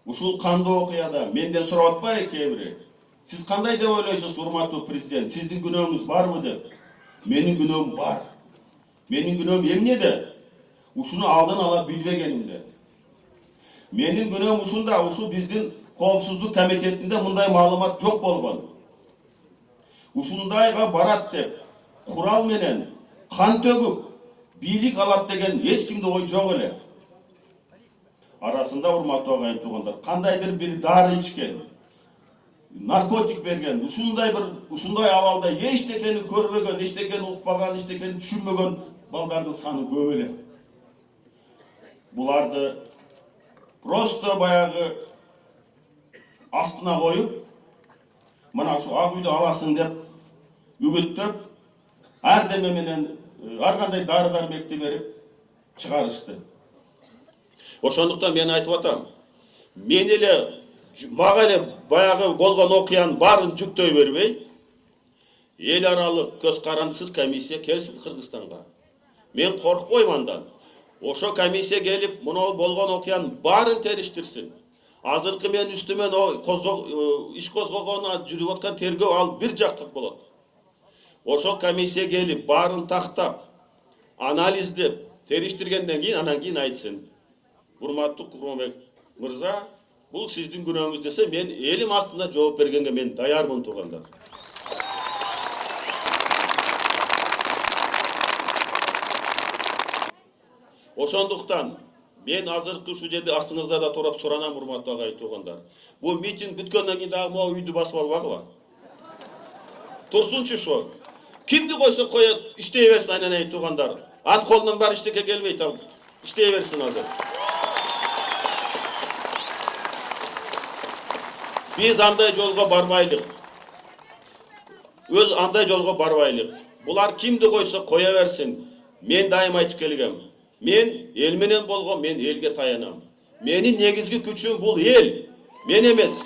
Ушул кандуу окуяда менден сурап атпайбы кээ бири? Сиз кандай деп ойлойсуз, урматтуу президент? Сиздин күнөөңүз барбы деп? Менин күнөөм бар. Менин күнөөм эмнеде? Ушуну алдын ала билбегенимде. Менин күнөөм ушунда, ушу биздин коопсуздук комитетинде мындай маалымат жок болгон. Ушундайга барат деп, курал менен кан төгүп, бийлик алат деген эч кимде ой жок эле. Арасында урматтуу агайын туугандар, кандайдыр бир дары ичкен, наркотик берген, ушундай абалда эчтекени көрбөгөн, эчтекени укпаган, эчтекени түшүнбөгөн балдардын саны көп эле. Буларды просто баягы астына коюп, мына ушу ак үйдү аласың деп үгүттөп, ар деме менен ар кандай дары дармекти берип чыгарышты. Ошондуктан мен айтып атам, мен эле мага эле баягы болгон окуянын баарын жүктөй бербей, эл аралык көз карандысыз комиссия келсин Кыргызстанга. Мен коркпойм андан. Ошо комиссия келип, мына болгон окуянын баарын териштирсин. Азыркы мен үстүмөн иш козгогонуна жүрүп аткан тергөө ал бир жактык болот. Ошо комиссия келип, баарын тактап, анализдеп, териштиргенден кийин анан кийин айтсын. Урматтуу Курманбек мырза, бул сиздин күнөөңүз десе, мен элим астында жооп бергенге мен даярмын, туугандар. Ошондуктан мен азыркы ушул жерде астыңызда да турап суранам, урматтуу агайын туугандар. Бул митинг бүткөндөн кийин дагы могу үйдү басып албагыла. Турсунчу ошо. Кимди койсо коет, иштей берсин айнанайын туугандар. Анын колунан баары иштеке келбейт, ал иштей берсин азыр. Биз андай жолго барбайлык. Андай жолго барбайлык. Булар кимди койсо коя берсин. Мен дайым айтып келгем. Мен эл менен болгом, мен элге таянам. Менин негизги күчүм бул эл, мен эмес.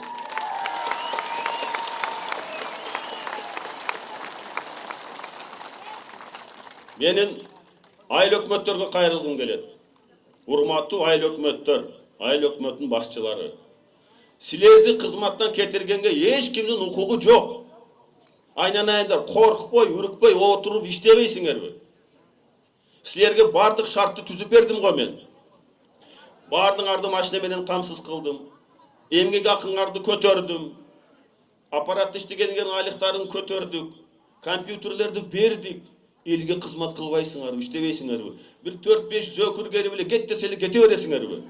Менин айыл өкмөттөргө кайрылгым келет. Урматтуу айыл өкмөттөр, айыл өкмөттүн башчылары. Силерди кызматтан кетиргенге эч кимдин укугу жок. Айнанайындар, коркпой, үрүкпөй отуруп иштебейсиңерби? Силерге бардык шартты түзүп бердим го мен. Бардыңарды машина менен камсыз кылдым. Эмгек акыңарды көтөрдүм. Аппаратта иштегендердин айлыктарын көтөрдүк. Компьютерлерди бердик. Элге кызмат кылбайсыңарбы, иштебейсиңерби? Бир 4-5 жөкүр келип эле кет десе эле кете бересиңерби?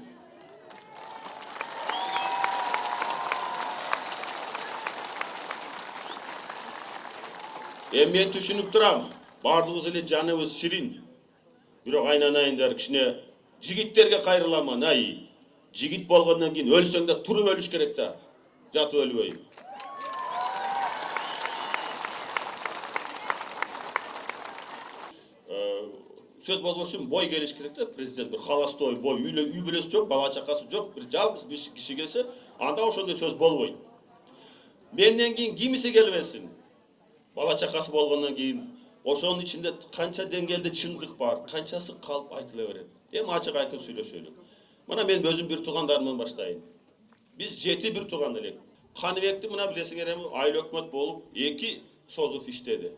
Мен түшүнүп турам. Бардыгыбыз эле жаныбыз ширин. Бирок айнанайындар, кичине жигиттерге кайрыламан, жигит болгондон кийин өлсөң да туруп өлүш керек да. Жатып өлбөй. Сөз болбош үчүн бой келиш керек да, президент. Бир холостой бой, үй бүлөсү жок, бала чакасы жок, бир жалгыз киши келсе, анда ошондой сөз болбойт. Менден кийин кимиси келбесин. Бала чакасы болгондон кийин ошонун ичинде канча деңгээлде чындык бар, канчасы калп айтыла берет. Ачык айкын сүйлөшөлү. Мына мен өзүм бир туугандарымдан баштайын. Биз 7 бир тууган элек. Каныбекти мына билесиңер эми айыл өкмөт болуп 2 созуп иштеди.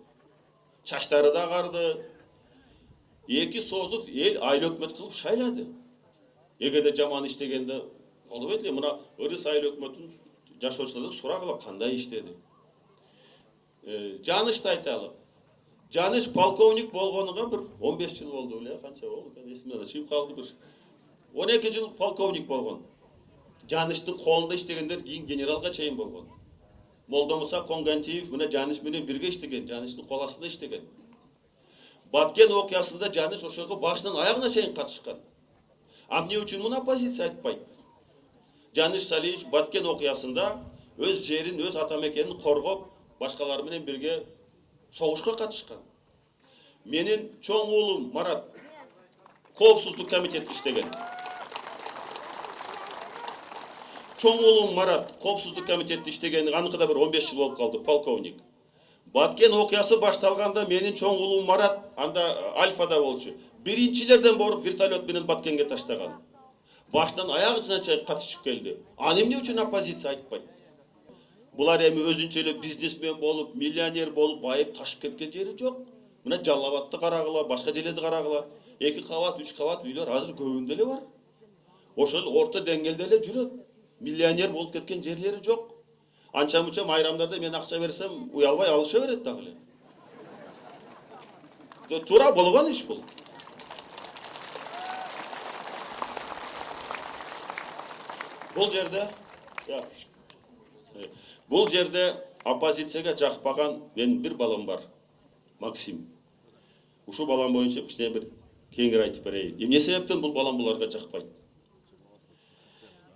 Чачтары да агарды. 2 созуп эл айыл өкмөт кылып шайлады. Эгерде жаман иштегенде болбойт эле. Мына ырыс айыл өкмөтүн жашоочулардан сурагыла кандай иштеди. Жанышты айталы. Жаныш полковник болгонуга бир 15 жыл болду эле, канча болду? Эсимден чыгып калды бир. 12 жыл полковник болгон. Жаныштын колунда иштегендер кийин генералга чейин болгон. Молдомуса Конгантиев мына Жаныш менен бирге иштеген, Жаныштын кол астында иштеген. Баткен окуясында Жаныш ошого башынан аягына чейин катышкан. Эмне үчүн мына позиция айтпайт? Жаныш Салиевич Баткен окуясында өз жерин, өз ата мекенин коргоп, башкалар менен бирге согушка катышкан. Менин чоң уулум Марат коопсуздук комитетте иштеген. Чоң уулум Марат коопсуздук комитетте иштеген, аныкы да бир 15 жыл болуп калды, полковник. Баткен окуясы башталганда менин чоң уулум Марат анда Альфада болчу. Биринчилерден боруп вертолет менен Баткенге таштаган. Baştan ayağına katışıp geldi. Annem ne için opozisiya айтпайды? Bular эми өзүнчө бизнесмен болуп, миллионер болуп, байып ташып кеткен жери жок. Мына Жалал-Абадты карагыла, башка жерлерди карагыла. 2 кабат, 3 кабат үйлөр азыр көбүндө эле бар. Ошол орто деңгээлде эле жүрөт. Миллионер болуп кеткен жерлери жок. Анча-мунча майрамдарда мен акча берсем, уялбай алыша берет дагы эле. Туура болгон иш бул. Бул жерде оппозицияга жакпаган менин бир балам бар. Максим. Ушул балам боюнча кичине бир кеңири айтып берейин. Эмне себептен бул балам буларга жакпайт?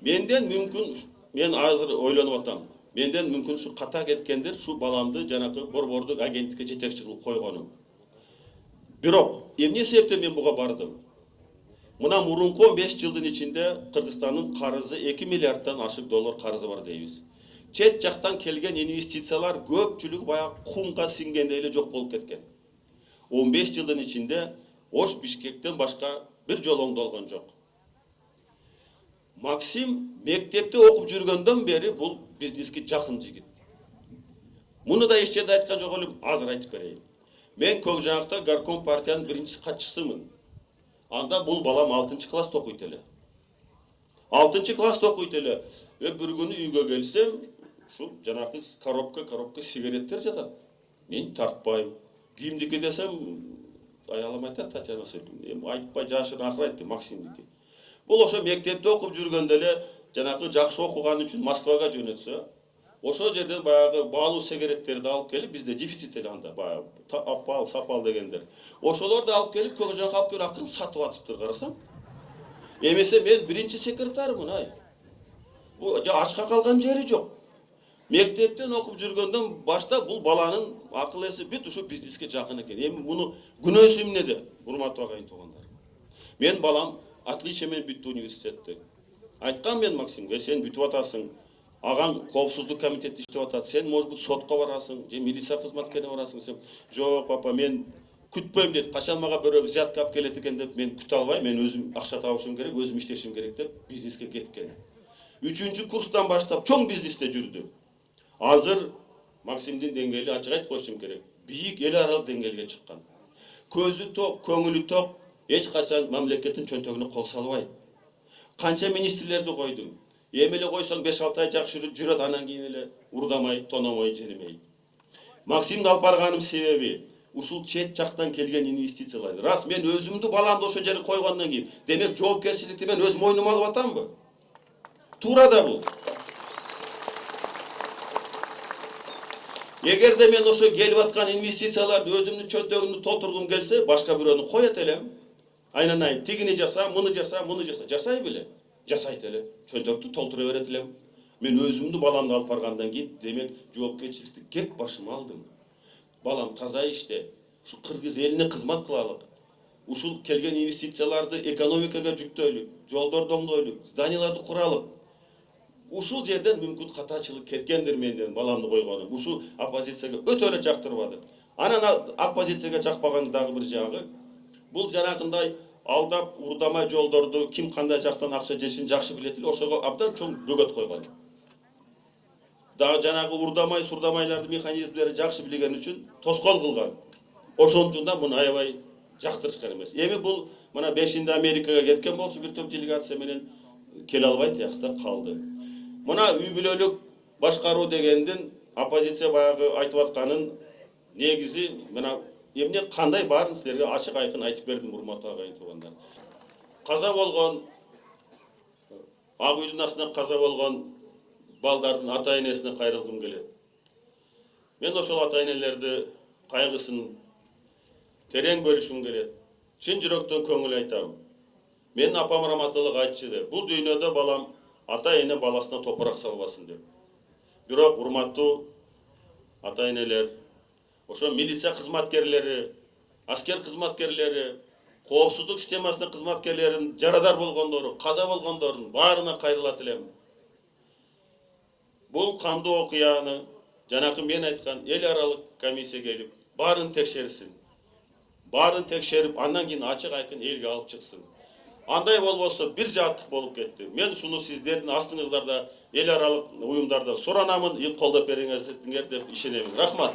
Менден мүмкүн, мен азыр ойлонуп атам. Менден мүмкүн ушу ката кеткендер шу баламды жанакы борбордук агенттикке жетекчи кылып койгонум. Бирок эмне себептен мен буга бардым? Мына мурунку 15 жылдын ичинде Кыргызстандын карызы 2 миллиарддан ашык доллар карызы бар дейбиз. Чет жактан келген инвестициялар көпчүлүгү баягы кумга сиңгендей эле жок болуп кеткен. 15 жылдын ичинде Ош Бишкектен башка бир жолу оңдолгон жок. Максим мектепте окуп жүргөндөн бери бул бизнеске жакын жигит. Муну да эч жерде айткан жок элем, азыр айтып берейин. Мен Көкжайыкта горком партиянын биринчи катчысымын. Анда бул балам 6 класста окуйт эле. 6 класста окуйт эле. Бир күнү үйгө келсем, ушул жанакы коробка сигареттер жатат. Мен тартпайм. Кимдики десем, аялым айтат, Татьяна Сергеевна, айтпай жашырын акыр айтты, Максимдики. Бул ошо мектепте окуп жүргөндө эле жанакы жакшы окуган үчүн Москвага жөнөтсө, ошол жерден баягы баалуу сигареттерди алып келип, бизде дефицит эле анда, баягы апал, сапал дегендер. Ошолорду алып келип, Көкжайыкка алып келип акырын сатып атыптыр, карасаң. Эмесе мен биринчи секретармын, ай. Бул ачка калган жери жок. Мектептен окуп жүргөндөн баштап бул баланын акыл эси бүт ушу бизнеске жакын экен. Эми муну күнөөсү эмнеде, урматтуу агайын туугандар? Мен балам отличие менен бүттү университетти. Айткам мен Максимге, сен бүтүп атасың. Агаң коопсуздук комитетте иштеп атат. Сен может быть сотко барасың, же милиция кызматкерине барасың десем, жок папа, мен күтпөйм дейт. Качан мага бирөө взятка алып келет экен деп мен күтө албайм. Мен өзүм акча табышым керек, өзүм иштешим керек деп бизнеске кеткен. 3-чү курстан баштап чоң бизнесте жүрдү. Азыр Максимдин деңгээли ачык айтып коюшум керек. Бийик эл аралык деңгээлге чыккан. Көзү ток, көңүлү ток, эч качан мамлекеттин чөнтөгүнө кол салбайт. Канча министрлерди койдум. Эми эле койсоң 5-6 ай жакшы жүрөт, анан кийин эле урдамай, тономой, жеремей. Максимди алып барганым себеби ушул чет жактан келген инвестициялар. Рас мен өзүмдү баламды ошол жерге койгондон кийин, демек жоопкерчиликти мен өз мойнума алып атамбы? Туура да бул. Эгерде мен ошо келип аткан инвестицияларды өзүмдүн чөнтөгүмдү толтургум келсе, башка бирөөнү коет элем. Айнанайын, тигини жаса, муну жаса, жасай беле? Жасайт эле. Чөнтөктү толтура берет элем. Мен өзүмдү баламды алып баргандан кийин, демек жоопкерчиликти кек башыма алдым. Балам таза иште, ушу кыргыз элине кызмат кылалык. Ушул келген инвестицияларды экономикага жүктөйлүк, жолдорду оңдойлук, зданияларды куралык. Ушул жерден мүмкүн катачылык кеткендир менден баламды койгонум. Ушул оппозицияга өтө эле жактырбады. Анан оппозицияга жакпаган дагы бир жагы, бул жанакындай алдап урдамай жолдорду ким кандай жактан акча жешин жакшы билет эле, ошого абдан чоң бөгөт койгон. Дагы жанагы урдамай сурдамайларды механизмдери жакшы билген үчүн тоскоол кылган. Ошон үчүн да муну аябай жактырышкан эмес. Эми бул мына 5-инде Америкага кеткен болчу, бир топ делегация менен келе албай тиякта калды. Мына үй бүлөлүк башкаруу дегендин оппозиция баягы айтып атканын негизи мына эмне кандай баарын силерге ачык айкын айтып бердим, урматтуу агайын туугандар. Каза болгон, Ак үйдүн астында каза болгон балдардын ата-энесине кайрылгым келет. Мен ошол ата-энелерди кайгысын терең бөлүшүм келет. Чын жүрөктөн көңүл айтам. Менин апам раматылык айтчыды. Бул дүйнөдө балам ата-эне баласына топурак салбасын деп. Бирок урматтуу ата-энелер, ошо милиция кызматкерлери, аскер кызматкерлери, коопсуздук системасынын кызматкерлерин жарадар болгондору, каза болгондордун баарына кайрылат элем. Бул кандуу окуяны жанакы мен айткан эл аралык комиссия келип баарын текшерсин. Баарын текшерип, андан кийин ачык айкын элге алып чыксын. Андай болбосо бир жааттык болуп кетти. Мен ушуну сиздердин астыңыздарда эл аралык уюмдарда суранамын, колдоп бериңер деп ишенемин. Рахмат.